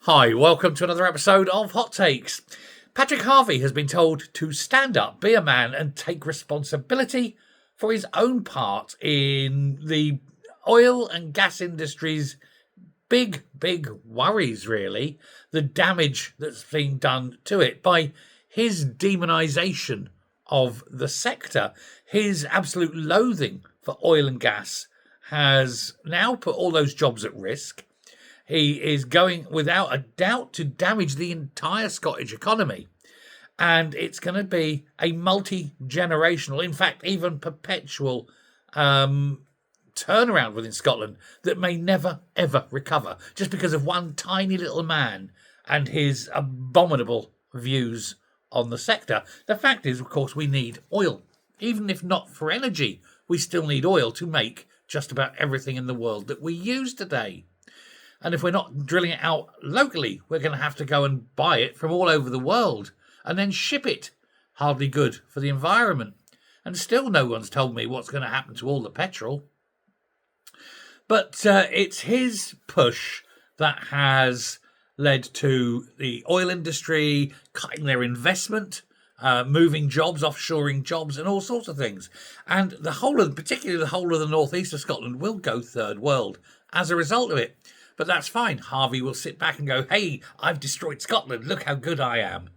Hi, welcome to another episode of Hot Takes. Patrick Harvie has been told to stand up, be a man, and take responsibility for his own part in the oil and gas industry's big worries, really. The damage that's being done to it by his demonisation of the sector, his absolute loathing for oil and gas has now put all those jobs at risk. He is going, without a doubt, to damage the entire Scottish economy. And it's going to be a multi-generational, in fact, even perpetual turnaround within Scotland that may never, ever recover just because of one tiny little man and his abominable views on the sector. The fact is, of course, we need oil. Even if not for energy, we still need oil to make just about everything in the world that we use today. And if we're not drilling it out locally, we're going to have to go and buy it from all over the world and then ship it. Hardly good for the environment. And still no one's told me what's going to happen to all the petrol. But it's his push that has led to the oil industry cutting their investment, moving jobs, offshoring jobs, and all sorts of things. And particularly the whole of the northeast of Scotland will go third world as a result of it. But that's fine. Harvie will sit back and go, hey, I've destroyed Scotland. Look how good I am.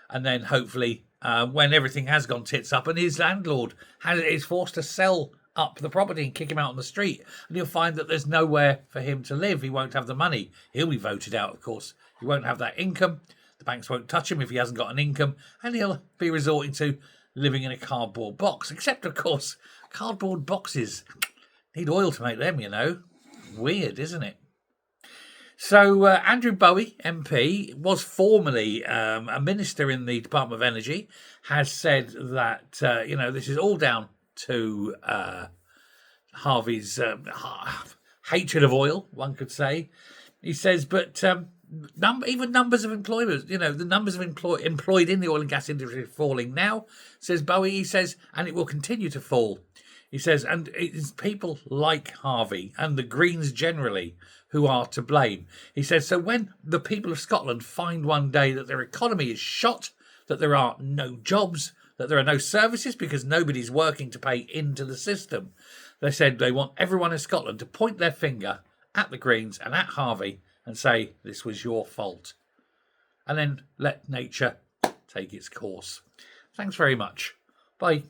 And then hopefully when everything has gone tits up and his landlord is forced to sell up the property and kick him out on the street, and he'll find that there's nowhere for him to live. He won't have the money. He'll be voted out, of course. He won't have that income. The banks won't touch him if he hasn't got an income. And he'll be resorting to living in a cardboard box. Except, of course, cardboard boxes need oil to make them, you know. Weird, isn't it? So Andrew Bowie, MP, was formerly a minister in the Department of Energy, has said that, this is all down to Harvey's hatred of oil, one could say. He says, but even numbers of employers, the numbers of employed in the oil and gas industry are falling now, says Bowie. He says, and it will continue to fall. He says, and it's people like Harvie and the Greens generally who are to blame. He says, so when the people of Scotland find one day that their economy is shot, that there are no jobs, that there are no services because nobody's working to pay into the system, they said they want everyone in Scotland to point their finger at the Greens and at Harvie and say, this was your fault. And then let nature take its course. Thanks very much. Bye.